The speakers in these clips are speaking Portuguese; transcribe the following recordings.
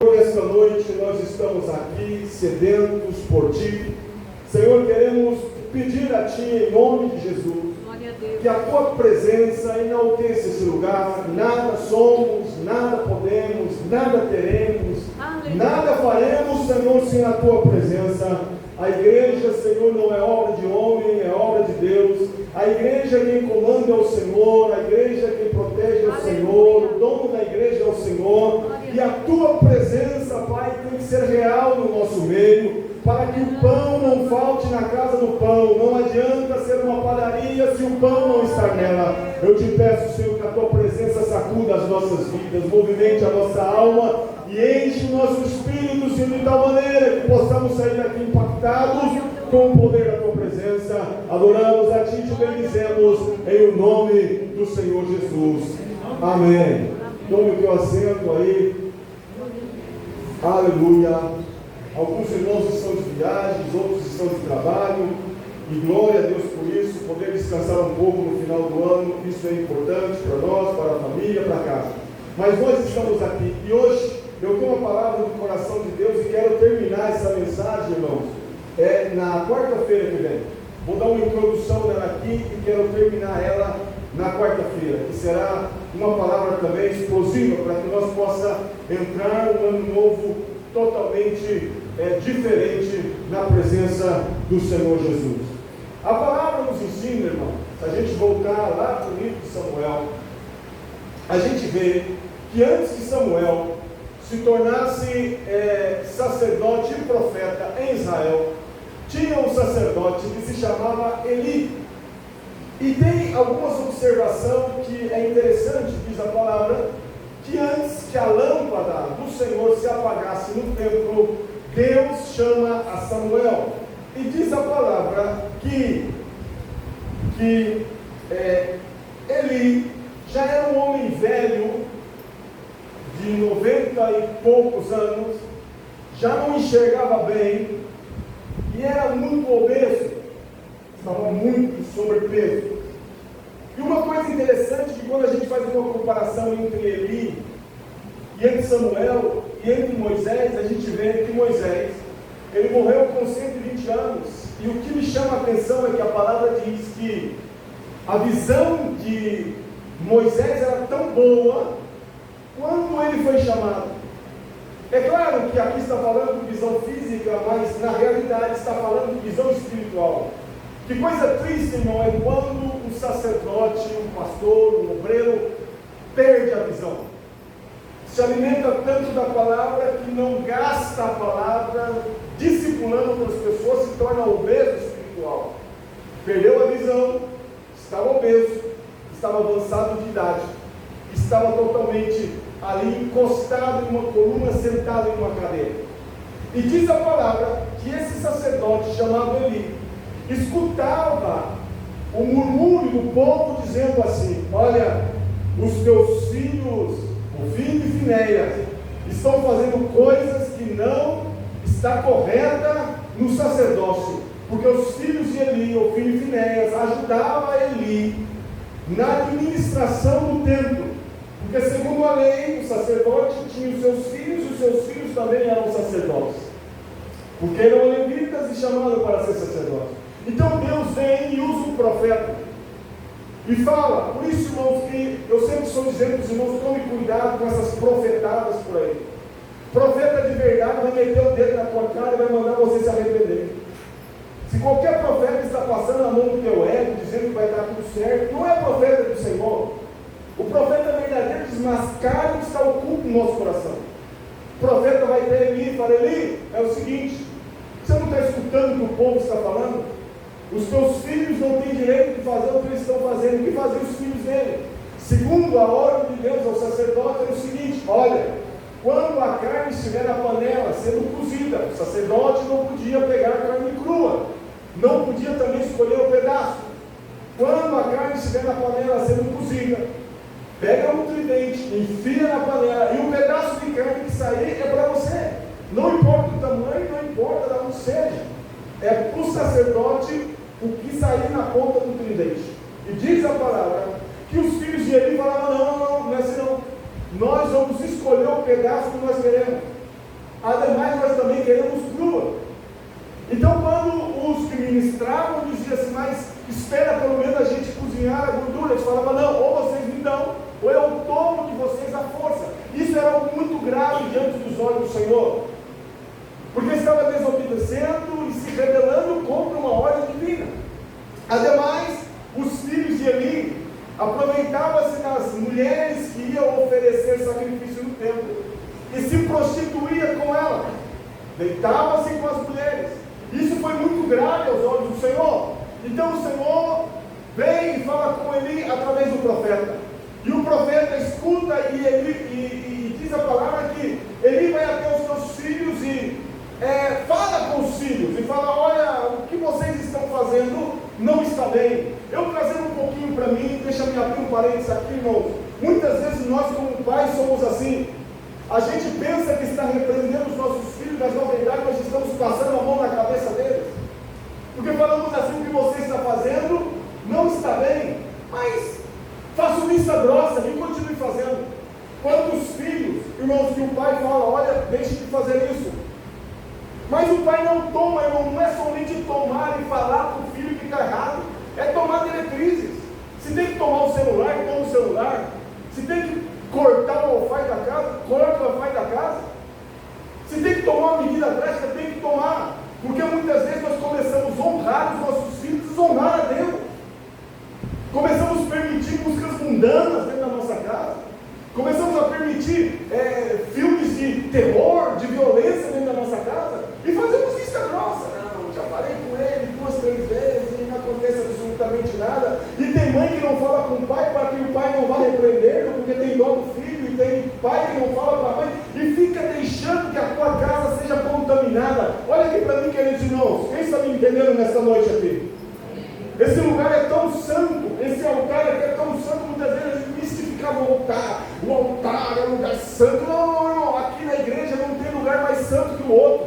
Nesta noite nós estamos aqui sedentos por Ti. Senhor, queremos pedir a Ti em nome de Jesus que a Tua presença enalteça esse lugar. Nada somos, nada podemos, nada teremos, nada faremos, Senhor, sem a Tua presença. A igreja, Senhor, não é obra de homem, é obra de Deus. A igreja quem comanda é o Senhor, a igreja quem protege é o Senhor, o dono da igreja é o Senhor. E a Tua presença, Pai, tem que ser real no nosso meio, para que o pão não falte na casa do pão. Não adianta ser uma padaria se o pão não estar nela. Eu te peço, Senhor, que a Tua presença sacuda as nossas vidas, movimente a nossa alma e enche o nosso espírito, Senhor, de tal maneira que possamos sair daqui impactados com o poder da Tua presença. Adoramos a Ti e Te bendizemos em o nome do Senhor Jesus. Amém. Tome o teu assento aí. Aleluia. Alguns irmãos estão de viagens, outros estão de trabalho, e glória a Deus por isso, poder descansar um pouco no final do ano, isso é importante para nós, para a família, para casa. Mas nós estamos aqui, e hoje eu tenho uma palavra do coração de Deus e quero terminar essa mensagem, irmãos, na quarta-feira que vem. Vou dar uma introdução nela aqui e quero terminar ela na quarta-feira, que será uma palavra também explosiva, para que nós possamos entrar no ano novo totalmente diferente na presença do Senhor Jesus. A palavra nos ensina, irmão, se a gente voltar lá para o livro de Samuel, a gente vê que antes que Samuel se tornasse sacerdote e profeta em Israel, tinha um sacerdote que se chamava Eli. E tem algumas observações que é interessante, diz a palavra, que antes que a lâmpada do Senhor se apagasse no templo, Deus chama a Samuel. E diz a palavra que Eli já era um homem velho, de 90 e poucos anos, já não enxergava bem, e era muito obeso, estava muito sobrepeso. E uma coisa interessante, que quando a gente faz uma comparação entre Eli e entre Samuel e entre Moisés, a gente vê que Moisés, ele morreu com 120 anos, e o que me chama a atenção é que a palavra diz que a visão de Moisés era tão boa quando ele foi chamado. É claro que aqui está falando de visão física, mas na realidade está falando de visão espiritual. Que coisa triste, irmão, é quando um sacerdote, um pastor, um obreiro perde a visão. Se alimenta tanto da palavra que não gasta a palavra discipulando outras pessoas, se torna obeso espiritual. Perdeu a visão, estava obeso, estava avançado de idade, estava totalmente ali encostado em uma coluna, sentado em uma cadeira. E diz a palavra que esse sacerdote chamado Eli escutava o murmúrio do povo dizendo assim: olha, os teus filhos, Ofni e Finéias, estão fazendo coisas que não está correta no sacerdócio, porque os filhos de Eli, Ofni e Finéias, ajudavam Eli na administração do templo, porque segundo a lei, o sacerdote tinha os seus filhos, e os seus filhos também eram sacerdotes, porque eram levitas e chamados para ser sacerdotes. Então Deus vem e usa um profeta e fala. Por isso, irmãos, que eu sempre estou dizendo para os irmãos: tome cuidado com essas profetadas por aí. Profeta de verdade vai meter o dedo na tua cara e vai mandar você se arrepender. Se qualquer profeta está passando a mão no teu ego, dizendo que vai dar tudo certo, não é profeta do Senhor. O profeta verdadeiro desmascara o que está oculto no nosso coração. O profeta vai ter Eli e fala: Eli, é o seguinte, você não está escutando o que o povo está falando? Os teus filhos não têm direito de fazer o que eles estão fazendo. O que faziam os filhos dele? Segundo a ordem de Deus ao sacerdote, era o seguinte: olha, quando a carne estiver na panela sendo cozida, o sacerdote não podia pegar a carne crua, não podia também escolher o pedaço. Quando a carne estiver na panela sendo cozida, pega um tridente, enfia na panela, e o pedaço de carne que sair é para você. Não importa o tamanho, não importa de onde seja, é para o sacerdote o que sair na ponta do tridente. E diz a palavra que os filhos de Eli falavam: não é assim não. Nós vamos escolher o pedaço que nós queremos. do Senhor, porque estava desobedecendo e se rebelando contra uma ordem divina. Ademais, os filhos de Eli aproveitavam-se das mulheres que iam oferecer sacrifício no templo e se prostituía com elas, deitava-se com as mulheres. Isso foi muito grave aos olhos do Senhor. Então o Senhor vem e fala com Eli através do profeta, e o profeta escuta e diz a palavra que Eli vai até os seus filhos e fala com os filhos e fala: olha, o que vocês estão fazendo não está bem. Eu trazendo um pouquinho para mim, deixa-me abrir um parênteses aqui, irmãos. Muitas vezes nós como pais somos assim. A gente pensa que está repreendendo os nossos filhos, mas na verdade nós estamos passando a mão na cabeça deles, porque falamos assim: o que você está fazendo não está bem, mas faça vista grossa e continue fazendo. Quantos filhos, irmãos, que o pai fala: olha, deixe de fazer isso, mas o pai não toma, irmão. Não é somente tomar e falar para o filho que está errado, é tomar diretrizes. Se tem que tomar o celular, toma o celular. Se tem que cortar o Wi-Fi da casa, corta o Wi-Fi da casa. Se tem que tomar uma medida drástica, tem que tomar, porque muitas vezes nós começamos a honrar os nossos filhos, desonrar a Deus. Começamos a permitir músicas mundanas dentro da nossa casa, começamos a permitir filmes de terror, de violência dentro da nossa casa, e fazemos vista grossa. Não, já falei com ele 2, 3 vezes, e não acontece absolutamente nada. E tem mãe que não fala com o pai para que o pai não vá repreender, porque tem dó do filho, e tem pai que não fala para a mãe, e fica deixando que a tua casa seja contaminada. Olha aqui para mim, queridos irmãos, quem está me entendendo nessa noite aqui? Esse lugar é tão santo, esse altar aqui é tão santo, muitas vezes a gente mistificava o altar é um lugar santo. Não, irmão, aqui na igreja não tem lugar mais santo que o outro.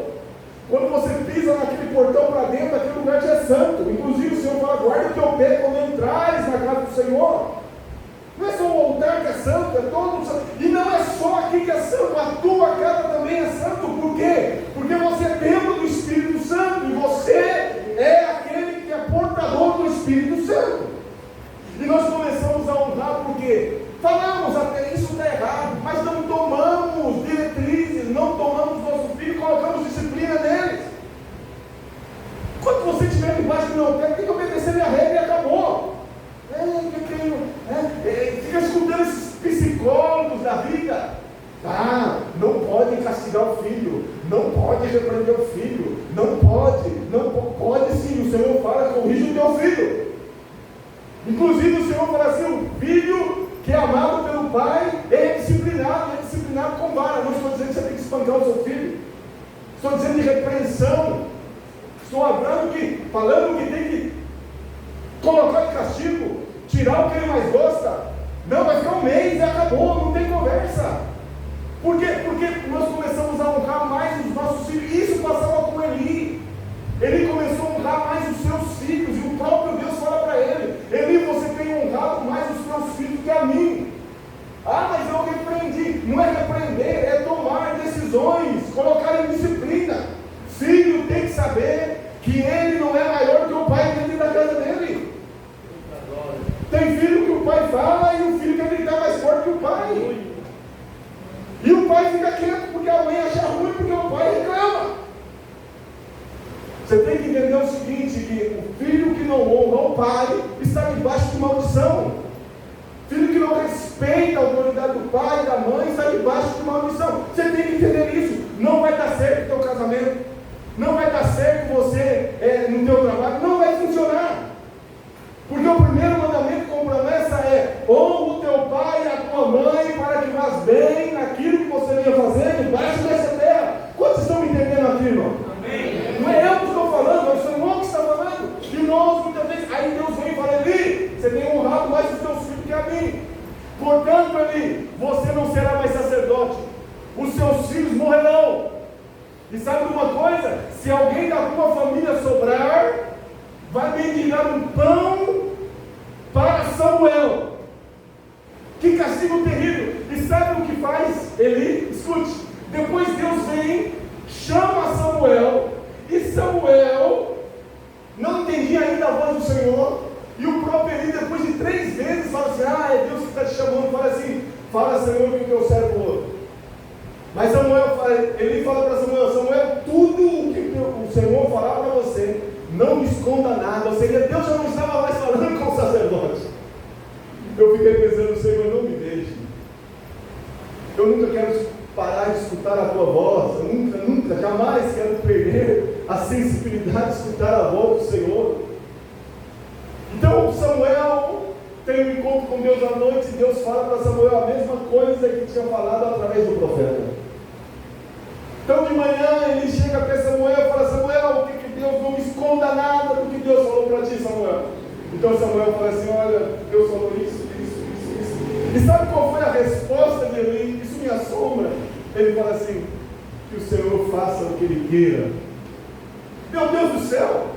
Quando você pisa naquele portão para dentro, aquele lugar já é santo. Inclusive o Senhor fala: guarda o teu pé quando entrares na casa do Senhor. Não é só o altar que é santo, é todo santo. E não é só aqui que é santo, a tua casa também é santo. Por quê? Porque você é templo do Espírito Santo, e você é aquele que é portador do Espírito Santo. E nós começamos a honrar porque falamos até isso está errado, mas não tomamos diretrizes, não tomamos nossos filhos, colocamos disciplina neles. Quando você estiver debaixo do meu pé, tem que obedecer minha regra e acabou. Fica escutando esses psicólogos da vida. Não pode castigar o filho, não pode repreender o filho, não pode sim. O Senhor fala: corrija o teu filho. Inclusive o Senhor fala assim: o filho que é amado pelo pai é disciplinado com vara. Não estou dizendo que você tem que espancar o seu filho, estou dizendo de repreensão. Estou falando que tem que colocar de castigo, tirar o que ele mais gosta. Não, vai ficar um mês e acabou, não tem conversa. Por quê? Porque nós começamos a honrar mais os nossos filhos. Isso passava com Eli. Ele começou a honrar mais os seus filhos, e o próprio Deus fala para ele: Eli, você tem honrado mais os seus filhos que a mim. Mas eu repreendi. Não é repreender, é tomar decisões, colocar em disciplina. Filho tem que saber que ele não é maior que o pai dentro da casa dele. Tem filho que o pai fala e o filho quer gritar mais forte que o pai. E o pai fica quieto porque a mãe acha ruim, porque o pai reclama. Você tem que entender o seguinte: que o filho que não honra o pai está debaixo de maldição. Filho que não respeita a autoridade do pai e da mãe está debaixo de maldição. Você tem que entender isso. Não vai dar certo o teu casamento, não vai dar certo você no teu trabalho, não vai funcionar. Porque o primeiro mandamento com promessa é: honra o teu pai e a tua mãe, para que vás bem naquilo que você venha fazer debaixo dessa terra. Quantos estão me entendendo aqui, irmão? Amém. Não é eu que estou falando, é o Senhor que está falando. E nós muitas vezes, aí Deus vem e fala: Eli, você tem honrado mais os teus filhos que a mim. Portanto, Eli, você não será mais sacerdote, os seus filhos morrerão. E sabe uma coisa? Se alguém da tua família sobrar, vai mendigar um pão para Samuel. Que castigo terrível. E sabe o que faz Eli? Escute. Depois Deus vem, chama Samuel, e Samuel não entendia ainda a voz do Senhor. E o próprio Eli, depois de 3 vezes, fala assim: é Deus que está te chamando. Fala assim: fala, Senhor, que o teu servo ouve. Mas Samuel Eli fala para Samuel: Samuel, tudo o que o Senhor falar para você, não me esconda nada. Ou seja, Deus já não estava mais falando com o sacerdote. Eu fiquei pensando: Senhor, não me deixe. Eu nunca quero parar de escutar a tua voz. Eu nunca, jamais quero perder a sensibilidade de escutar a voz do Senhor. Então Samuel tem um encontro com Deus à noite, e Deus fala para Samuel a mesma coisa que tinha falado através do profeta. Então de manhã ele chega até Samuel e fala: Samuel, o que Deus, não me esconda nada do que Deus falou para ti, Samuel. Então Samuel fala assim: olha, Deus falou isso. E sabe qual foi a resposta de Eli? Isso me assombra. Ele fala assim: que o Senhor faça o que Ele queira. Meu Deus do céu!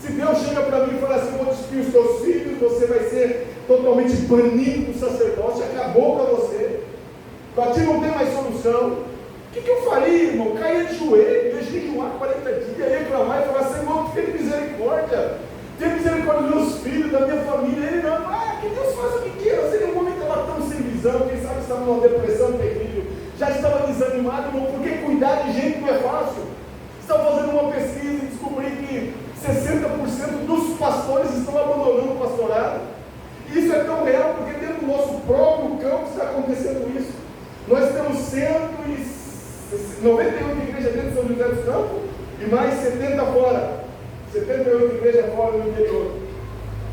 Se Deus chega para mim e fala assim: vou despir os teus filhos, você vai ser totalmente banido do sacerdócio, acabou para você, para ti não tem mais solução. O que eu faria, irmão? Cair de joelho, jejuar 40 dias, reclamar e falar: Senhor, tenha misericórdia, tenha misericórdia dos meus filhos, da minha família. Ele não, que Deus faça o que queira. Seria um momento que estava tão sem visão, quem sabe estava numa depressão terrível, já estava desanimado, irmão, porque cuidar de gente não é fácil. Estava fazendo uma pesquisa e descobri que 60% dos pastores estão abandonando o pastorado. E isso é tão real, porque dentro do nosso próprio campo está acontecendo isso. Nós temos 98 igrejas dentro de São José dos Campos e mais 70 fora, 78 igrejas fora no interior.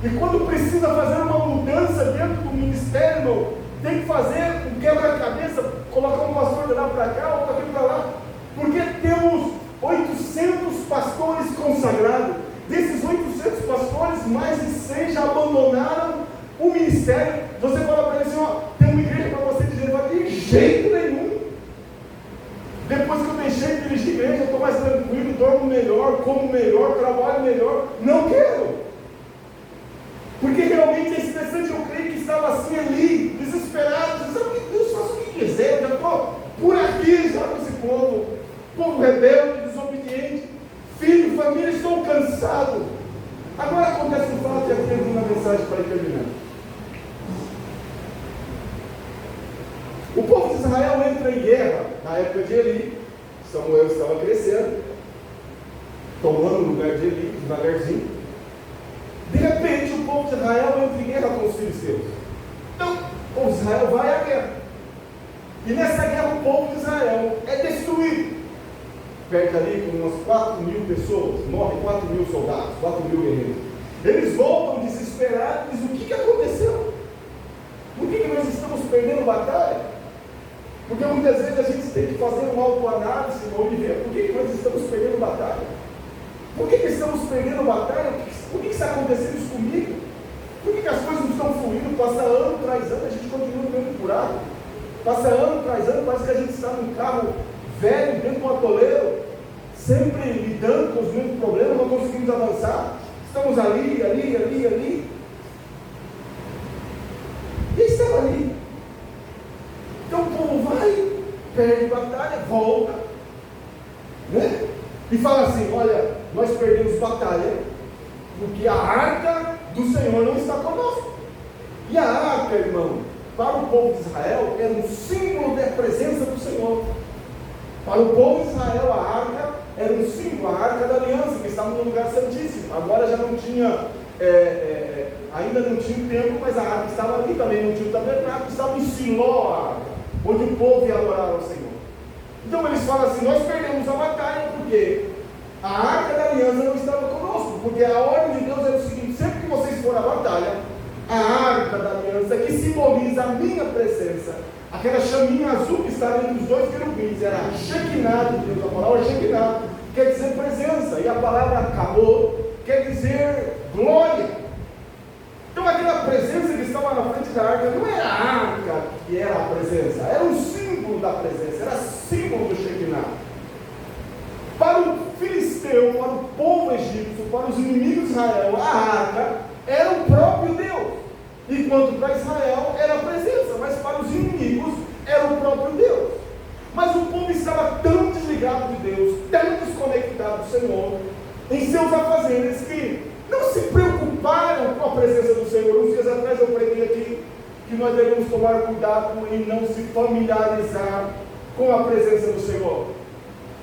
E quando precisa fazer uma mudança dentro do ministério, irmão, tem que fazer um quebra-cabeça, colocar um pastor de lá para cá, outro aqui para lá, porque temos 800 pastores consagrados. Desses 800 pastores, mais de 100 já abandonaram o ministério. Você fala para ele assim: ó, tem uma igreja para você dizer, vai de jeito nenhum. Depois que eu deixei de dirigir igreja, eu estou mais tranquilo, dormo melhor, como melhor, trabalho melhor. Não quero. Porque realmente é estressante. Eu creio que estava assim ali, desesperado. Sabe que Deus faça o que quiser, eu já estou por aqui já com esse povo rebelde, desobediente, filho, família, estou cansado. Agora acontece o fato, e aqui tem uma mensagem para terminar. O povo de Israel entra em guerra na época de Eli. Samuel estava crescendo, tomando o lugar de Eli, devagarzinho. De repente o povo de Israel entra em guerra com os filisteus. Então o povo de Israel vai à guerra. E nessa guerra o povo de Israel é destruído. Perde ali com umas 4.000 pessoas, morrem 4.000 soldados, 4.000 guerreiros. Eles voltam desesperados e dizem: o que aconteceu? Por que nós estamos perdendo batalha? Porque muitas vezes a gente tem que fazer uma autoanálise, irmão, e ver por que nós estamos perdendo batalha. Por que estamos perdendo batalha? Por que está acontecendo isso comigo? Por que as coisas não estão fluindo? Passa ano tras ano, a gente continua no mesmo buraco. Passa ano tras ano, parece que a gente está num carro velho, dentro de um atoleiro, sempre lidando com os mesmos problemas, não conseguimos avançar. Estamos ali. E estava ali. Então o povo vai, perde batalha, volta, né? E fala assim: olha, nós perdemos batalha, porque a arca do Senhor não está conosco. E a arca, irmão, para o povo de Israel, era um símbolo da presença do Senhor. Para o povo de Israel, a arca era um símbolo, a arca da aliança, que estava no lugar santíssimo. Agora já não tinha, ainda não tinha o templo, mas a arca estava ali também, não tinha o tabernáculo, estava em Siló a arca, onde o povo ia adorar ao Senhor. Então eles falam assim: nós perdemos a batalha porque a arca da aliança não estava conosco, porque a ordem de Deus era o seguinte: sempre que vocês forem à batalha, a arca da aliança, que simboliza a minha presença, aquela chaminha azul que estava entre os dois querubins, era a Shekinah de Deus. A palavra Shekinah quer dizer presença, e a palavra Kabod quer dizer glória. Então aquela presença que estava na frente da arca não era a arca que era a presença, era um símbolo da presença, era símbolo do Shekinah. Para o filisteu, para o povo egípcio, para os inimigos de Israel, a arca era o próprio Deus, enquanto para Israel era a presença, mas para os inimigos era o próprio Deus. Mas o povo estava tão desligado de Deus, tão desconectado do Senhor, em seus afazeres, que não se preocuparam com a presença do Senhor. Uns dias atrás eu preguei aqui que nós devemos tomar cuidado em não se familiarizar com a presença do Senhor.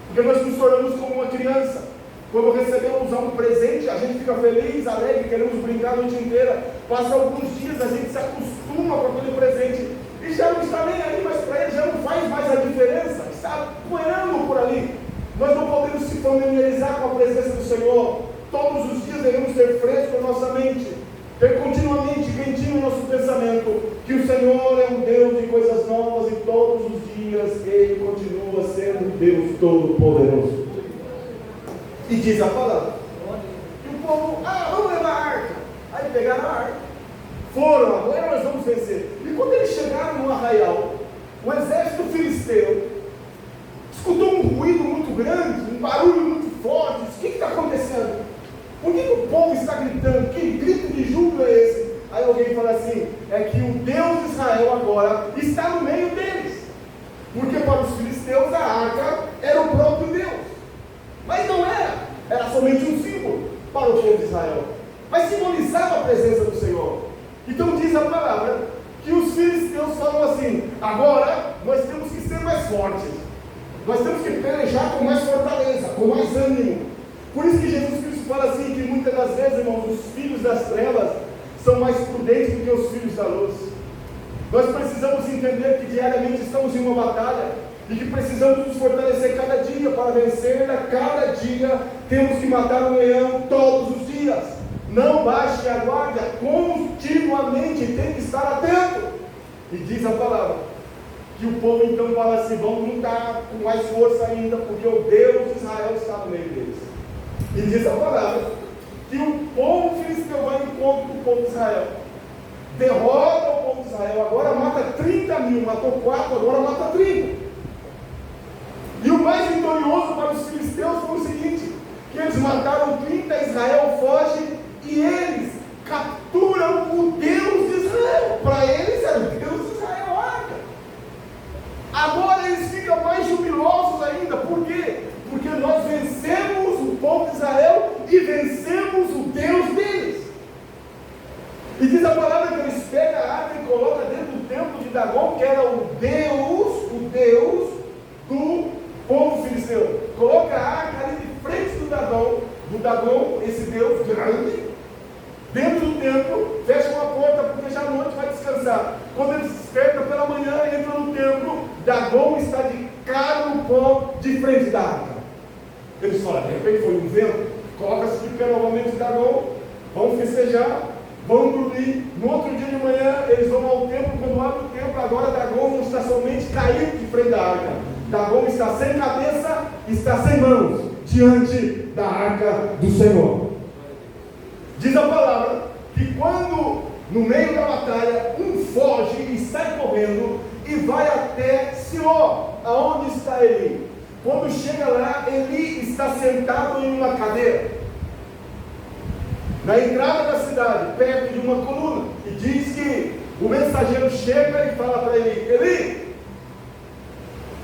Porque nós nos tornamos como uma criança. Quando recebemos um presente, a gente fica feliz, alegre, queremos brincar a noite inteira. Passa alguns dias, a gente se acostuma com aquele presente e já não está nem aí, mas para ele já não faz mais a diferença. Está poeirando por ali. Nós não podemos se familiarizar com a presença do Senhor. Todos os dias devemos ter fresco a nossa mente, ter continuamente quentinho o nosso pensamento, que o Senhor é um Deus de coisas novas e todos os dias Ele continua sendo Deus Todo-Poderoso. E diz a palavra que o povo, vamos levar a arca. Aí pegaram a arca, foram, agora nós vamos vencer. E quando eles chegaram no arraial, o exército filisteu escutou um ruído muito grande, um barulho muito forte. O que está acontecendo? Por que o povo está gritando? Que grito de júbilo é esse? Aí alguém fala assim, é que o Deus de Israel agora está no meio deles. Porque para os filisteus a arca era o próprio Deus. Mas não era somente um símbolo para o povo de Israel. Mas simbolizava a presença do Senhor. Então diz a palavra que os filisteus falam assim, agora nós temos que ser mais fortes. Nós temos que pelejar com mais fortaleza, com mais ânimo. Por isso que Jesus Cristo fala assim, que muitas das vezes, irmãos, os filhos das trevas são mais prudentes do que os filhos da luz. Nós precisamos entender que diariamente estamos em uma batalha e que precisamos nos fortalecer cada dia para vencer. A cada dia temos que matar um leão todos os dias. Não baixe a guarda, continuamente tem que estar atento. E diz a palavra que o povo então fala assim, vamos lutar com mais força ainda, porque o Deus de Israel está no meio deles. E diz a palavra que o povo filisteu vai em encontro do povo de Israel, derrota o povo de Israel, agora mata 30 mil, matou 4, agora mata 30. E o mais vitorioso para os filisteus foi o seguinte, que eles mataram 30, Israel foge e eles capturam o Deus de Israel. Para eles era o Deus de Israel, arca. Agora eles ficam mais jubilosos ainda. Por quê? Porque nós vencemos o povo de Israel e vencemos o Deus deles. E diz a palavra que eles pegam a arca e colocam dentro do templo de Dagom, que era o Deus do povo filisteu. Coloca a arca ali de frente do Dagom, esse Deus grande, dentro do templo, fecha uma porta, porque já à noite vai descansar. Quando ele desperta pela manhã, entra no templo, Dagom está de cara no pó, de frente da arca. Eles falam, de repente foi um vento, coloca-se de pé novamente Dagom, vão festejar, vão dormir. No outro dia de manhã, eles vão ao templo. Quando abre o templo, agora Dagom não está somente caído de frente da arca, Dagom está sem cabeça, está sem mãos, diante da arca do Senhor. Diz a palavra que quando, no meio da batalha, um foge e sai correndo e vai até Siló, aonde está Eli. Quando chega lá, Eli está sentado em uma cadeira, na entrada da cidade, perto de uma coluna, e diz que o mensageiro chega e fala para Eli, Eli,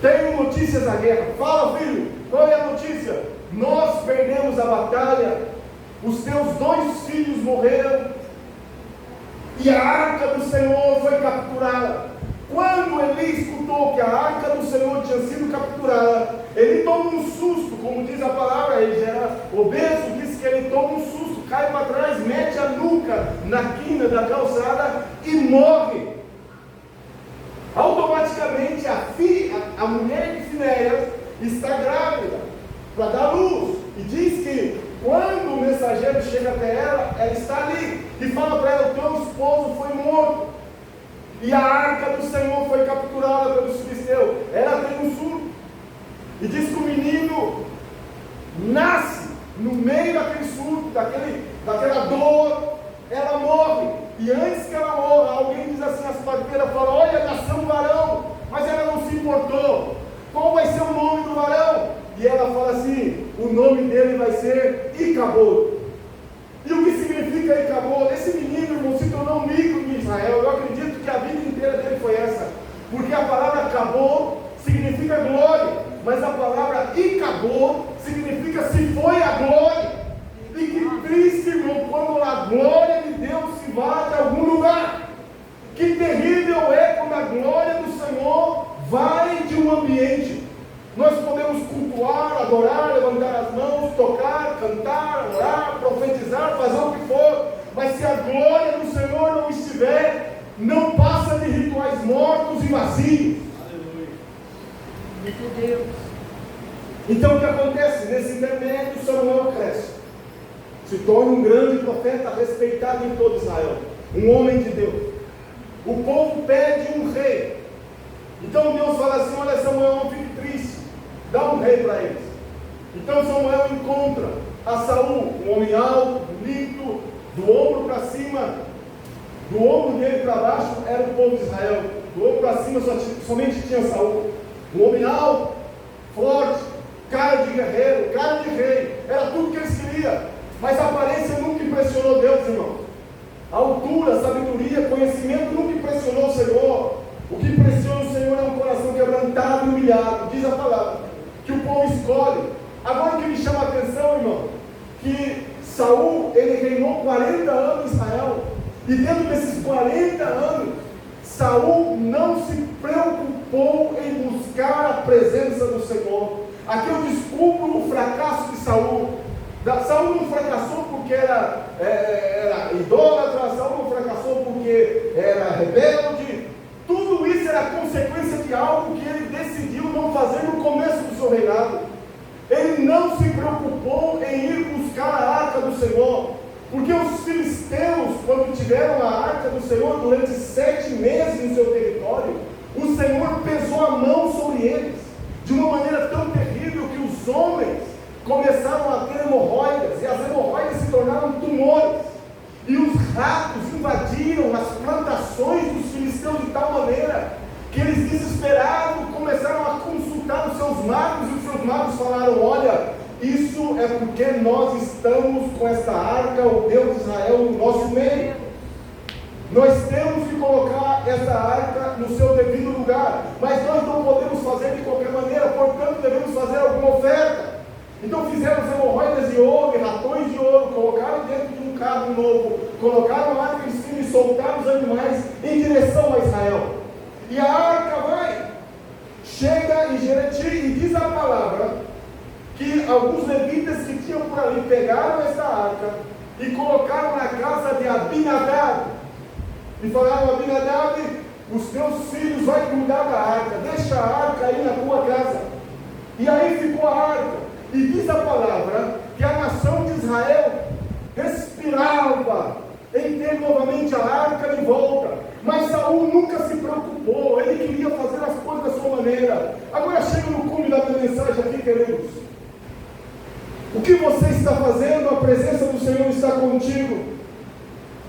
tenho notícias da guerra. Fala, filho, qual é a notícia? Nós perdemos a batalha, os teus 2 filhos morreram e a arca do Senhor foi capturada. Quando Eli escutou que a arca do Senhor tinha sido capturada, ele toma um susto, como diz a palavra, ele já era obeso, diz que ele toma um susto, cai para trás, mete a nuca na quina da calçada e morre. Automaticamente a mulher de Finéias está grávida para dar luz, e diz que quando o mensageiro chega até ela, ela está ali e fala para ela, o teu esposo foi morto e a arca do Senhor foi capturada pelos filisteus. Ela tem um surto e diz que o menino nasce no meio daquele surto, daquela dor. Ela morre, e antes que ela morra, alguém diz assim, as parteiras falam, olha, nasceu um varão, mas ela não se importou. Qual vai ser o nome do varão? E ela fala assim, o nome dele vai ser Icabod. E o que significa Icabod? Esse menino, irmão, se tornou um ícone de Israel. Eu acredito que a vida inteira dele foi essa, porque a palavra Icabod significa glória, mas a palavra Icabod significa se foi a glória. E que triste, irmão, quando a glória de Deus se vai de algum lugar. Que terrível é quando a glória do Senhor vai de um no ambiente. Nós podemos cultuar, adorar, levantar as mãos, tocar, cantar, orar, profetizar, fazer o que for, mas se a glória do Senhor não estiver, não passa de rituais mortos e vazios. Aleluia. Meu Deus. Então o que acontece? Nesse intermédio, Samuel cresce, se torna um grande profeta, respeitado em todo Israel, um homem de Deus. O povo pede um rei. Então Deus fala assim: olha, Samuel, não fique triste, dá um rei para eles. Então Samuel encontra a Saul, um homem alto, bonito, do ombro para cima, do ombro dele para baixo era o povo de Israel, do ombro para cima somente tinha Saul, um homem alto, forte, cara de guerreiro, cara de rei, era tudo que eles queriam, mas a aparência nunca impressionou Deus, irmão. A altura, a sabedoria, conhecimento nunca impressionou o Senhor. O que impressiona o Senhor é um coração quebrantado e humilhado, diz a palavra, que o povo escolhe. Agora o que me chama a atenção, irmão, que Saul, ele reinou 40 anos em Israel, e dentro desses 40 anos, Saul não se preocupou em buscar a presença do Senhor. Aqui eu descubro o fracasso de Saul. Saul não fracassou porque era idólatra, Saul não fracassou porque era rebelde. Tudo isso era consequência de algo que ele decidiu não fazer no começo do seu reinado. Ele não se preocupou em ir buscar a arca do Senhor, porque os filisteus, quando tiveram a arca do Senhor durante 7 meses no seu território, o Senhor pesou a mão sobre eles, de uma maneira tão terrível que os homens começaram a ter hemorroidas, e as hemorroidas se tornaram tumores, e os ratos invadiram as plantações dos filisteus de tal maneira que eles, desesperados, começaram a consultar os seus magos, e os seus magos falaram: olha, isso é porque nós estamos com esta arca, o Deus de Israel, no nosso meio. Nós temos que colocar essa arca no seu devido lugar, mas nós não podemos fazer de qualquer maneira, portanto devemos fazer alguma oferta. Então fizeram hemorroidas de ouro e ratões de ouro, colocaram dentro de um carro novo, colocaram a arca em cima e soltaram os animais em direção a Israel. E a arca vai, chega em Jereti, e diz a palavra que alguns levitas que tinham por ali pegaram essa arca e colocaram na casa de Abinadab, e falaram: Abinadab, os teus filhos vão cuidar da arca, deixa a arca aí na tua casa. E aí ficou a arca, e diz a palavra que a nação de Israel respirava em ter novamente a arca de volta, mas Saul nunca se preocupou, ele queria fazer as coisas da sua maneira. Agora chega no cume da minha mensagem aqui, queridos. O que você está fazendo? A presença do Senhor está contigo.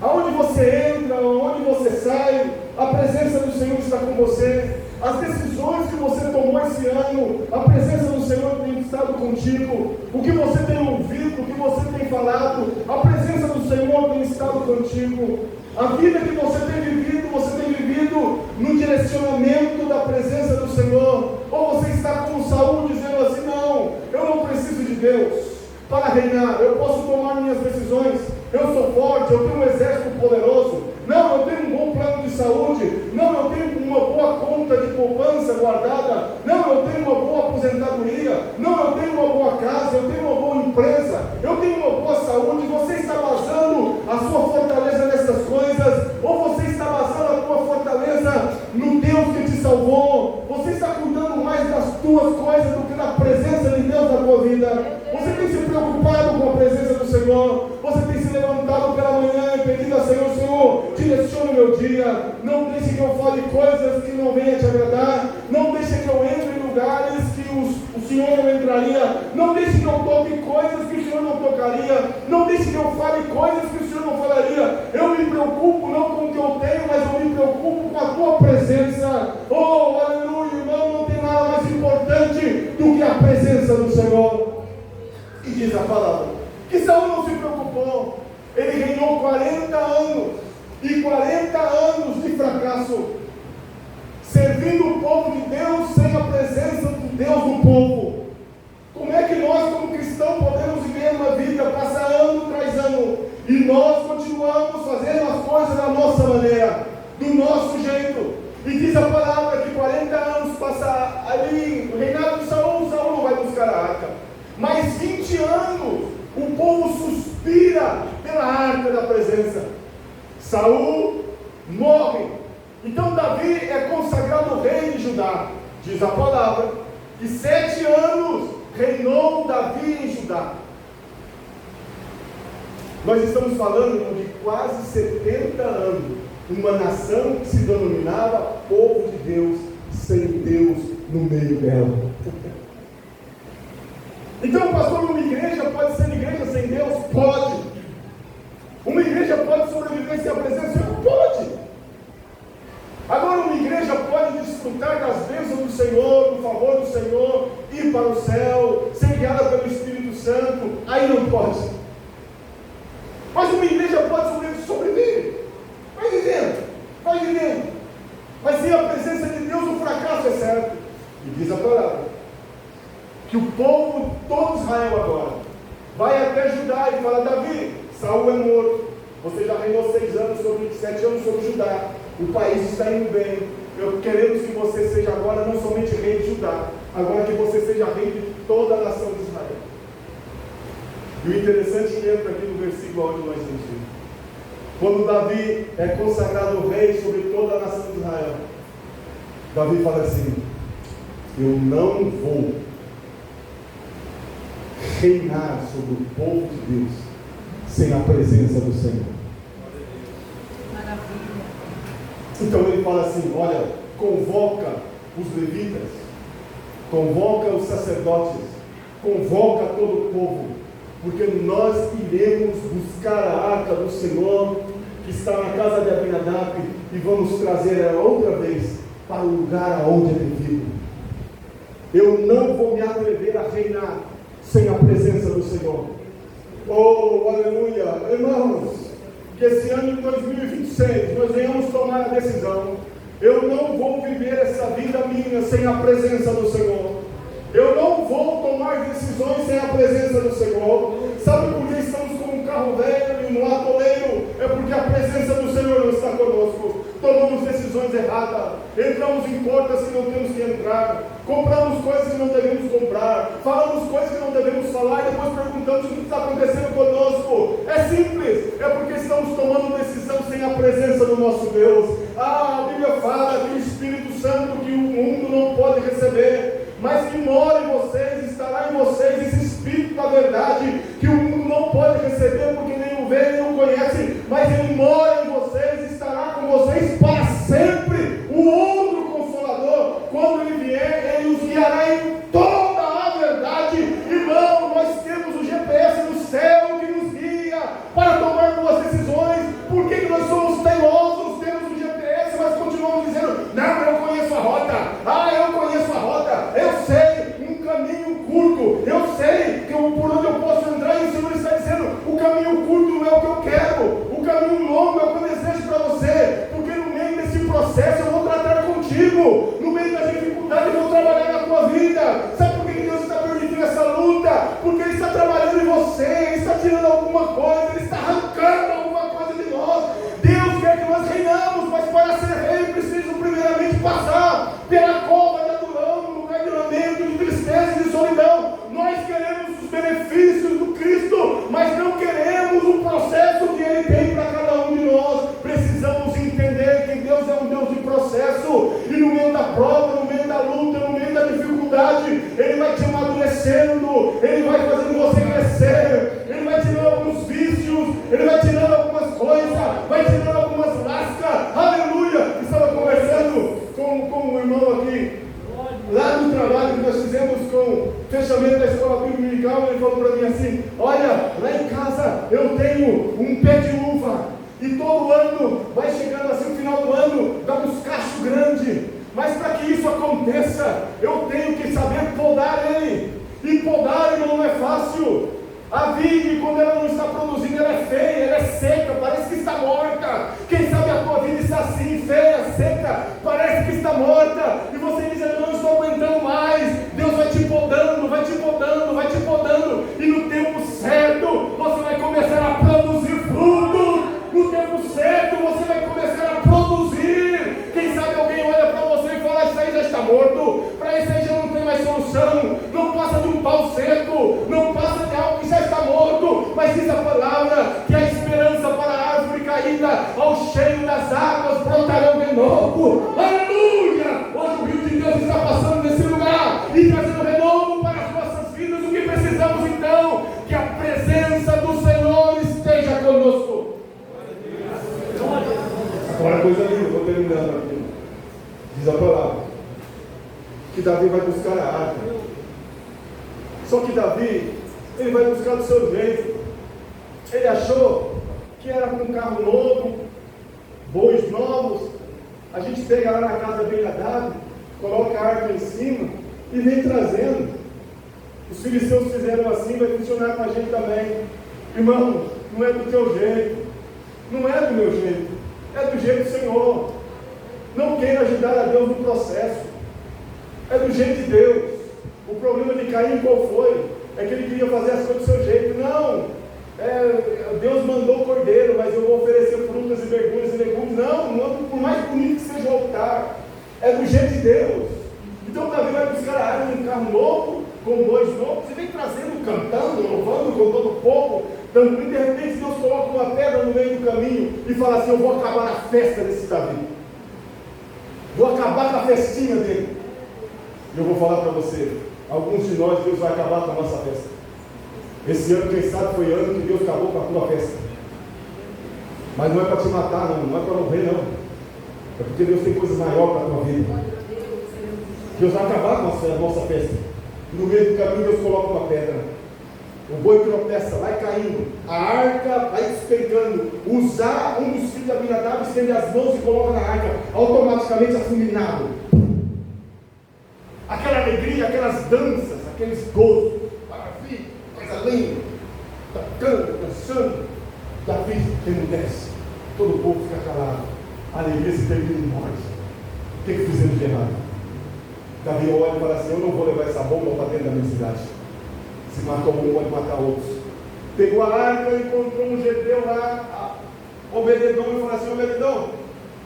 Aonde você entra, aonde você sai, a presença do Senhor está com você. As decisões que você tomou esse ano, a presença do Senhor tem estado contigo. O que você tem ouvido, o que você tem falado, a presença do Senhor tem estado contigo. A vida que você tem vivido no direcionamento da presença do Senhor. Ou você está como Saul, dizendo assim: não, eu não preciso de Deus para reinar, eu posso tomar minhas decisões, eu sou forte, eu tenho um exército poderoso, não, eu tenho um bom plano de saúde, não, eu tenho uma boa conta de poupança guardada, não, eu tenho uma boa aposentadoria, não, eu tenho uma boa casa, eu tenho uma boa empresa, eu tenho uma boa saúde. Você está basando a sua fortaleza nessas coisas, ou você está basando a tua fortaleza no Deus que te salvou? Você está cuidando mais das tuas coisas do que da presença de Deus na tua vida? Você tem se preocupado com a presença do Senhor? Você tem se levantado pela manhã e pedido ao Senhor: Senhor, direcione o meu dia, não deixe que eu fale coisas que não venham te agradar, não deixe que eu entre em lugares que o Senhor não entraria, não deixe que eu toque coisas que o Senhor não tocaria, não deixe que eu fale coisas que o Senhor não falaria. Eu me preocupo não com o que eu tenho, mas eu me preocupo com a tua presença. Oh, aleluia, irmão, não tem nada mais importante do que a presença do Senhor. E diz a palavra que Saul não se preocupou, ele reinou 40 anos, e 40 anos de fracasso, servindo o povo de Deus sem a presença de Deus no povo. Como é que nós, como cristãos, podemos viver uma vida, passar ano tras ano, e nós continuamos fazendo as coisas da nossa maneira, do nosso jeito? E diz a palavra que 40 anos passa ali Saul morre. Então Davi é consagrado rei de Judá. Diz a palavra que 7 anos reinou Davi em Judá. Nós estamos falando de quase 70 anos, uma nação que se denominava povo de Deus, sem Deus no meio dela. Então, pastor, uma igreja pode ser igreja sem Deus? Pode. Uma igreja pode sobreviver sem a presença de Deus? Pode. Agora, uma igreja pode desfrutar das bênçãos do Senhor, do favor do Senhor, ir para o céu, ser guiada pelo Espírito Santo? Aí não pode. Mas uma igreja pode sobreviver. Vai vivendo. Mas sem a presença de Deus, o fracasso é certo. E diz a palavra que o povo, todo Israel agora, vai até Judá e fala: Davi, Saul é morto. Você já reinou 7 anos sobre Judá. O país está indo bem. Queremos que você seja agora não somente rei de Judá, agora que você seja rei de toda a nação de Israel. E o interessante é que entra aqui no versículo onde nós temos lido. Quando Davi é consagrado rei sobre toda a nação de Israel, Davi fala assim: eu não vou reinar sobre o povo de Deus sem a presença do Senhor. Maravilha. Então ele fala assim: olha, convoca os levitas, convoca os sacerdotes, convoca todo o povo, porque nós iremos buscar a arca do Senhor que está na casa de Abinadab e vamos trazer ela outra vez para o lugar aonde é devido. Eu não vou me atrever a reinar sem a presença do Senhor. Oh, aleluia! Irmãos, que esse ano de 2026 nós venhamos tomar a decisão: eu não vou viver essa vida minha sem a presença do Senhor. Eu não vou tomar decisões sem a presença do Senhor. Sabe por que estamos com um carro velho e um atoleiro? É porque a presença do Senhor não está conosco. Tomamos decisões erradas, entramos em portas que não temos que entrar, compramos coisas que não devemos comprar, falamos coisas que não devemos falar e depois perguntamos o que está acontecendo conosco. É simples, é porque estamos tomando decisão sem a presença do nosso Deus. A Bíblia fala que o Espírito Santo que o mundo não pode receber, mas que mora em vocês, estará em vocês, esse Espírito da verdade, que o mundo não pode receber, porque nem o vê, nem o conhece, mas ele mora em vocês, estará com vocês para sempre. O outro Consolador, quando ele vier, ele os guiará em toda a verdade. Irmão, nós temos o GPS do céu que nos guia para tomar boas decisões. Por que nós somos teimosos? Temos o GPS, mas continuamos dizendo: não, eu conheço a rota. Eu conheço a rota. Eu sei um caminho curto. Eu sei por onde eu posso entrar. E o Senhor está dizendo: o caminho curto não é o que eu quero. O caminho longo é o que eu desejo para você. Porque no meio desse processo eu vou tratar contigo. No meio da dificuldade eu vou trabalhar na tua vida. Sabe por que Deus está permitindo essa luta? Porque Ele está trabalhando em você. Ele está tirando alguma coisa. Ele está arrancando alguma coisa de nós. Deus quer que nós reinamos, mas para ser rei preciso primeiramente passar pela cova de Adulão, no lugar de lamento, de tristeza e de solidão. Nós queremos os benefícios do Cristo, mas não queremos o processo que Ele tem para cada um de nós. Precisamos entender que Deus é um Deus de processo, e no meio da prova, no meio da luta, no meio da dificuldade, Ele vai te amadurecendo, Ele vai fazendo você crescer, Ele vai tirando alguns vícios, Ele vai tirando algumas coisas, vai tirando algumas lascas. Aleluia! Estava conversando com um irmão aqui, lá no trabalho que nós fizemos com o fechamento da escola bíblica dominical. Ele falou para mim assim: olha, lá em casa eu tenho um pé de uva, e todo ano, vai chegando assim o final do ano, dá uns cachos grandes, mas para que isso aconteça, eu tenho que saber podar ele, e podar ele não é fácil. A vide, quando ela não está produzindo, ela é feia, ela é seca, parece que está morta. Quem sabe a tua vida está assim, feia, seca, parece que está morta, e você diz: eu não estou aguentando mais. Deus vai te podando, vai te podando, vai te podando, e no tempo certo você vai começar a produzir fruto. No tempo certo você vai começar a produzir. Quem sabe alguém olha para você e fala: isso aí já está morto, para isso aí já não tem mais solução, não passa de um pau seco, não passa de algo que já está morto. Mas diz a palavra que a esperança para a árvore caída ao Davi vai buscar a arca. Só que Davi, ele vai buscar do seu jeito. Ele achou que era com um carro novo, bois novos. A gente pega lá na casa bem Abinadab, coloca a arca em cima e vem trazendo. Os filisteus fizeram assim, vai funcionar com a gente também. Irmão, não é do teu jeito, não é do meu jeito, é do jeito do Senhor. Não queira ajudar a Deus no processo, é do jeito de Deus. O problema de Caim qual foi? É que ele queria fazer as coisas do seu jeito. Não, Deus mandou o cordeiro, mas eu vou oferecer frutas e verduras e legumes. Não, por mais bonito que seja o altar, é do jeito de Deus. Então Davi vai buscar a arca num carro novo, com bois novos, e vem trazendo, cantando, louvando com todo o povo, e de repente Deus coloca uma pedra no meio do caminho e fala assim: eu vou acabar a festa desse Davi, vou acabar com a festinha dele. E eu vou falar para você, alguns de nós Deus vai acabar com a nossa festa. Esse ano, quem sabe, foi ano que Deus acabou com a tua festa. Mas não é para te matar, não é para morrer, não. É porque Deus tem coisa maior para a tua vida. Deus vai acabar com a nossa festa. E no meio do caminho Deus coloca uma pedra. O boi tropeça, vai caindo, a arca vai despencando. Usar um dos filhos de Abinadab, estende as mãos e coloca na arca, automaticamente afulminado. Aquela alegria, aquelas danças, aqueles gozos, maravilha, coisa linda, tocando, dançando. Davi emudece, todo o povo fica calado, a alegria se termina em morte. O que fizemos de errado? Davi olha e fala assim: eu não vou levar essa bomba para dentro da minha cidade. Se matou um, pode matar outros. Pegou a arca, encontrou um jebeu lá, Obededom, e falou assim: Obededom,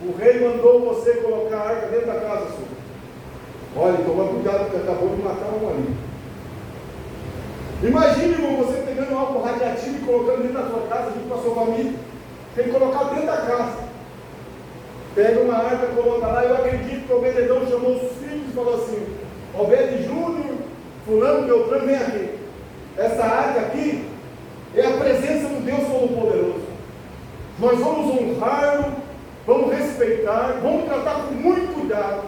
o rei mandou você colocar a arca dentro da casa sua. Olha, toma cuidado, porque acabou de matar um ali. Imagine, irmão, você pegando algo radiativo e colocando dentro da sua casa, junto com a sua família. Tem que colocar dentro da casa. Pega uma arca, coloca lá. Eu acredito que Obededom chamou os filhos e falou assim: Obed Júnior, fulano, Beltrano, vem aqui. Essa arca aqui é a presença do Deus Todo-Poderoso. Nós vamos honrá-lo, vamos respeitar, vamos tratar com muito cuidado.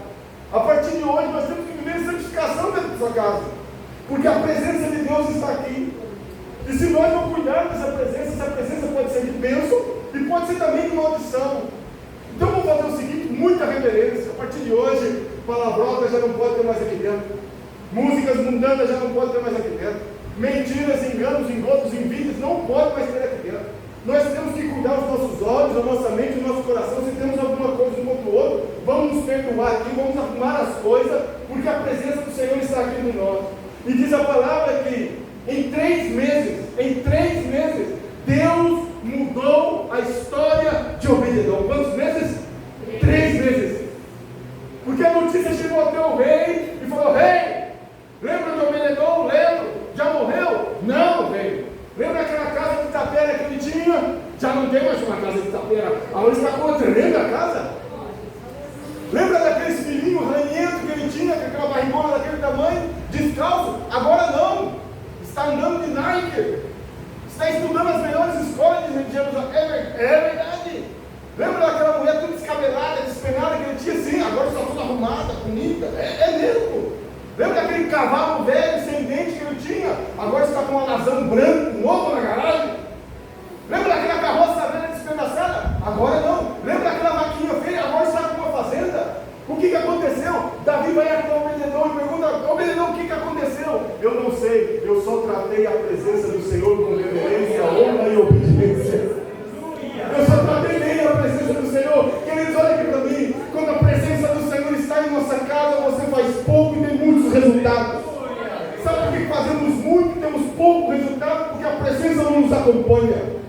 A partir de hoje nós temos que viver santificação dentro dessa casa, porque a presença de Deus está aqui. E se nós não cuidarmos dessa presença, essa presença pode ser de bênção e pode ser também de maldição. Então vamos fazer o seguinte, muita reverência. A partir de hoje, palavrota já não pode ter mais aqui dentro, músicas mundanas já não pode ter mais aqui dentro, mentiras, enganos, engodos, envídias não pode mais ter aqui dentro. Nós temos que cuidar dos nossos olhos, da nossa mente, do nosso coração. Se temos alguma coisa um contra o outro, vamos nos perdoar aqui, vamos arrumar as coisas, porque a presença do Senhor está aqui em nós. E diz a palavra que em 3 meses, Deus mudou a história de Obededom. Quantos meses? 3 meses. Porque a notícia chegou até o rei e falou: rei, lembra de Obededom? Lembro. Já morreu? Não, rei. Lembra aquela casa de tapera que ele tinha? Já não tem mais uma casa de tapera. Agora está construindo a casa. Lembra daqueles filhinhos ranhentos que ele tinha, com aquela barrigona daquele tamanho, descalço? Agora não. Está andando de Nike. Está estudando as melhores escolas de Jerusalém. É verdade. Lembra daquela mulher toda descabelada, despenada que ele tinha? Sim, agora está toda arrumada, bonita. É mesmo. Lembra daquele cavalo velho, sem dente que ele tinha? Agora está com um alazão branco, novo na garagem. Lembra daquela carroça velha despedaçada? Agora não. Lembra daquela vaquinha feia? Agora está com uma fazenda. O que aconteceu? Davi vai até o Obededom e pergunta: Obededom, o que aconteceu? Eu não sei, eu só tratei a presença do Senhor com reverência, honra e obediência. Eu só tratei bem a presença do Senhor. Queridos, olha aqui para mim. Quando a presença do Senhor está em nossa casa, você faz pouco e tem muitos resultados. Sabe por que fazemos muito e temos pouco resultado? Porque a presença não nos acompanha.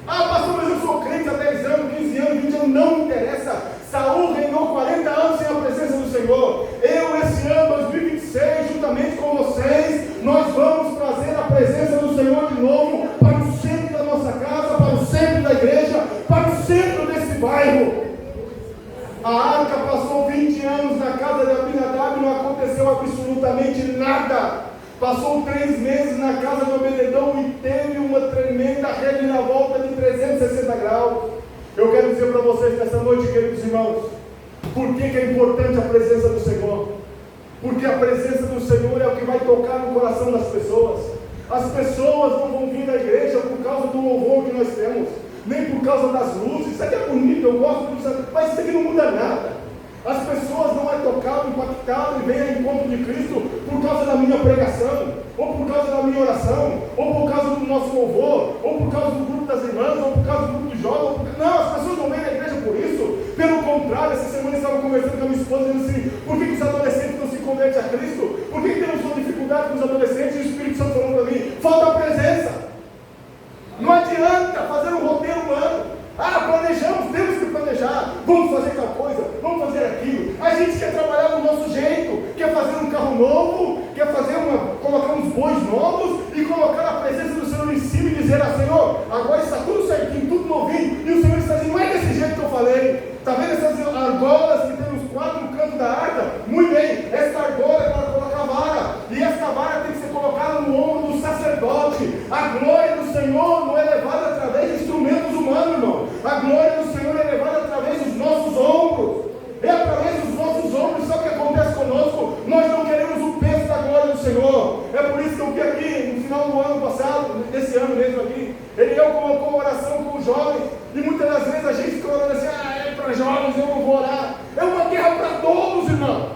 Ah, pastor, mas eu sou crente há 10 anos, 15 anos, 20 anos, não interessa. Saul reinou 40 anos sem a presença do Senhor. Eu, esse ano, 2026, juntamente com vocês, nós vamos trazer a presença do Senhor de novo para o centro da nossa casa, para o centro da igreja, para o centro desse bairro. A arca passou 20 anos na casa de Abinadab e não aconteceu absolutamente nada. Passou 3 meses na casa de Obededom e teve uma tremenda reviravolta de 360 graus. Eu quero dizer para vocês nessa noite, queridos irmãos, por que é importante a presença do Senhor? porque a presença do Senhor é o que vai tocar no coração das pessoas. As pessoas não vão vir à igreja por causa do louvor que nós temos, nem por causa das luzes. Isso aqui é bonito, eu gosto disso, mas isso aqui não muda nada. As pessoas não é tocado, impactado e vêm ao encontro de Cristo por causa da minha pregação, ou por causa da minha oração, ou por causa do nosso louvor, ou por causa do grupo das irmãs, ou por causa do grupo de jovens. Não, as pessoas não vêm à igreja por isso. Pelo contrário, essa semana eu estava conversando com a minha esposa, dizendo assim: por que os adolescentes não se convertem a Cristo? Por que temos uma dificuldade com os adolescentes? E o Espírito Santo falou para mim: falta a presença. Não adianta fazer um roteiro humano. Planejamos, temos que planejar, vamos fazer tal coisa, vamos fazer aquilo. A gente quer trabalhar do nosso jeito, quer fazer um carro novo, quer colocar uns bois novos e colocar a presença do Senhor em cima e dizer: Senhor, agora está tudo certinho, tudo novinho. E o Senhor está dizendo: não é desse jeito que eu falei. Está vendo essas argolas que tem os 4 no canto da arca? Muito bem, esta argola é para colocar vara, e esta vara tem que ser colocada no ombro do sacerdote. A glória do Senhor não é levada através de instrumentos humanos, irmão. A glória do Senhor é levada através dos nossos ombros. É através dos nossos ombros. Sabe o que acontece conosco? Nós não queremos o peso da glória do Senhor. É por isso que eu vi aqui, no final do ano passado, desse ano mesmo aqui, ele colocou uma oração com os jovens, e muitas das vezes a gente fica orando assim: é para jovens, eu não vou orar. É uma guerra para todos, irmão.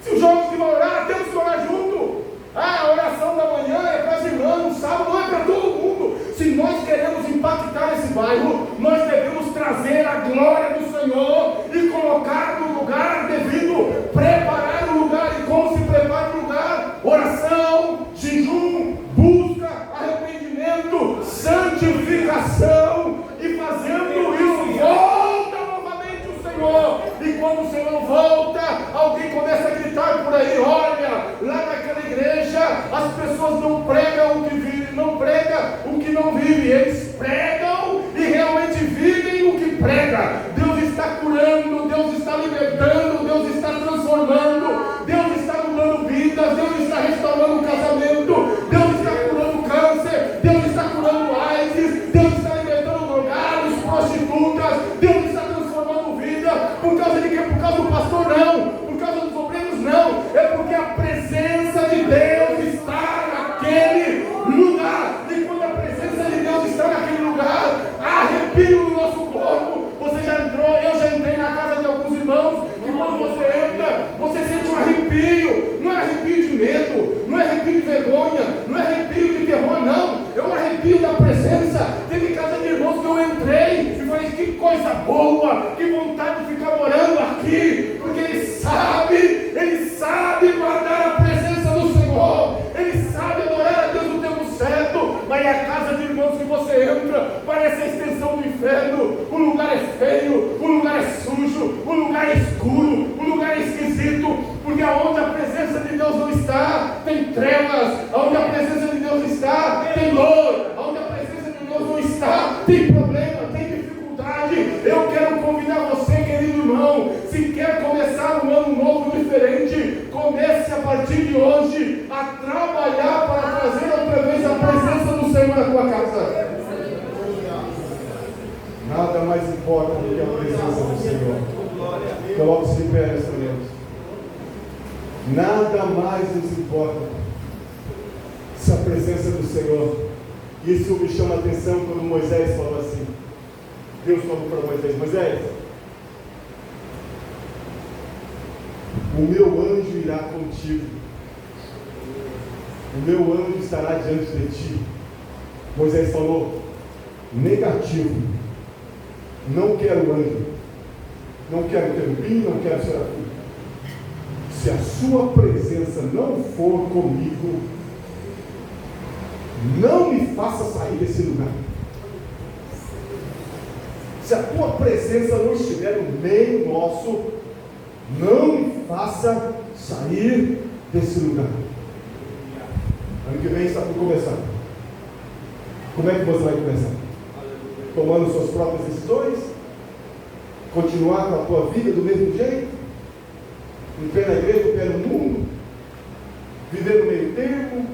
Se os jovens que vão orar, temos que orar junto. A oração da manhã é para as irmãs, no sábado não é para todo mundo. Se nós queremos impactar esse bairro, nós devemos trazer a glória do Senhor e colocar no lugar devido, preparar o lugar. E como se prepara o lugar? Oração, jejum, busca, arrependimento, santificação, e fazendo isso, volta novamente o Senhor. E quando o Senhor volta, alguém começa a gritar por aí: olha, lá naquela igreja as pessoas não pregam o que vivem, não pregam o que não vive, eles pregam e realmente vivem o que prega. Deus está curando, Deus está libertando, Deus está transformando, Deus está mudando vidas, Deus está restaurando o casamento, Deus está curando câncer, Deus está curando AIDS, Deus está libertando drogados, prostitutas, Deus está transformando vida. Por causa de quê? Por causa do pastor? Não. Por causa dos obreiros? Não. É porque a presença de Deus está naquele lugar. E quando a presença de Deus está naquele lugar, arrepio no nosso corpo. Você já entrou, eu já entrei na casa de alguns irmãos, e quando você entra, você sente um arrepio. Não é arrepio de medo, não é arrepio de vergonha, não é arrepio de terror, não. É um arrepio da presença. Teve casa de irmãos que eu entrei e falei: que coisa boa, que vontade de ficar morando aqui, porque ele sabe guardar a presença do Senhor, ele sabe adorar a Deus no tempo certo. Mas a casa de irmãos que você entra parece a extensão do inferno. O lugar é feio, o lugar é sujo, o lugar é escuro, o lugar é esquisito, porque aonde a presença de Deus não está, tem trevas. Aonde a presença de Deus está, tem dor. Aonde a presença de Deus não está, tem problema, tem dificuldade. Eu quero convidar você, querido irmão, se quer começar um ano novo diferente, comece a partir de hoje a trabalhar para trazer outra vez a presença do Senhor na tua casa. Nada mais importa do que a presença do Senhor. Coloque-se de pé nesta noite. Nada mais nos importa se a presença do Senhor. Isso me chama a atenção quando Moisés falou assim. Deus falou para Moisés: Moisés, o meu anjo irá contigo, o meu anjo estará diante de ti. Moisés falou: negativo, não quero anjo, não quero querubim, não quero serafim. Se a sua presença não for comigo, não me faça sair desse lugar. Se a tua presença não estiver no meio nosso, não me faça sair desse lugar. Ano que vem está por começar. Como é que você vai começar? Tomando suas próprias decisões? Continuar com a tua vida do mesmo jeito? Um pé na igreja, um pé no mundo? Viver no meio termo?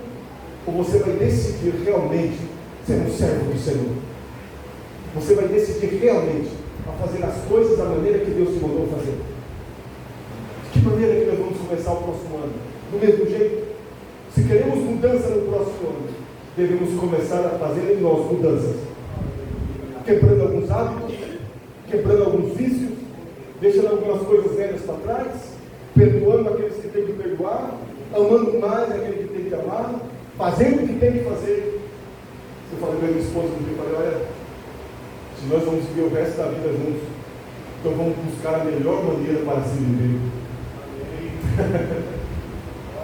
Ou você vai decidir realmente ser um servo do Senhor? Você vai decidir realmente a fazer as coisas da maneira que Deus te mandou fazer? De que maneira que nós vamos começar o próximo ano? Do mesmo jeito? Se queremos mudança no próximo ano, devemos começar a fazer em nós mudanças. Quebrando alguns hábitos, quebrando alguns vícios, deixando algumas coisas velhas para trás, perdoando aqueles que tem que perdoar, amando mais aquele que tem que amar, fazendo o que tem que fazer. Eu falei para minha esposa, eu falei, olha, se nós vamos viver o resto da vida juntos, então vamos buscar a melhor maneira para se viver.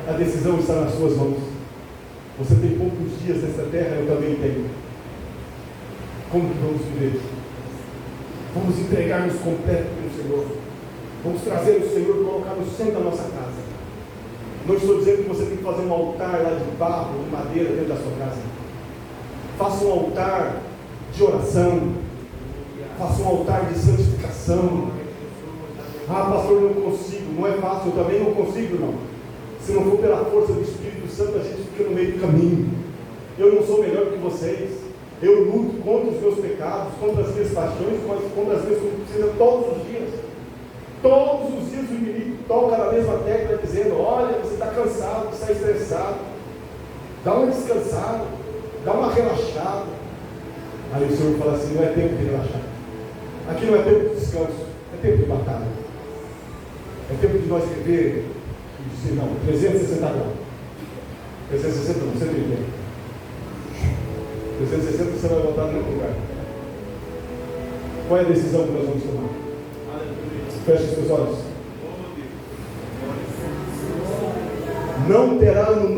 A decisão está nas suas mãos. Você tem poucos dias nessa terra, eu também tenho. Como que vamos viver? Vamos entregar-nos completo para o Senhor. Vamos trazer o Senhor e colocar no centro da nossa casa. Não estou dizendo que você tem que fazer um altar lá de barro, de madeira dentro da sua casa. Faça um altar de oração. Faça um altar de santificação. Ah, pastor, eu não consigo. Não é fácil, eu também não consigo, não. Se não for pela força do Espírito Santo, a gente fica no meio do caminho. Eu não sou melhor que vocês. Eu luto contra os meus pecados, contra as minhas paixões, contra as minhas concupiscências todos os dias. Todos os dias o inimigo toca na mesma tecla dizendo, olha, você está cansado, você está estressado. Dá uma descansada, dá uma relaxada. Aí o Senhor fala assim, não é tempo de relaxar. Aqui não é tempo de descanso, é tempo de batalha. É tempo de nós viver e dizer, não, 360 graus. 360 não, 180. 360 você vai voltar no outro lugar. Qual é a decisão que nós vamos tomar? Feche os seus olhos. Não terá no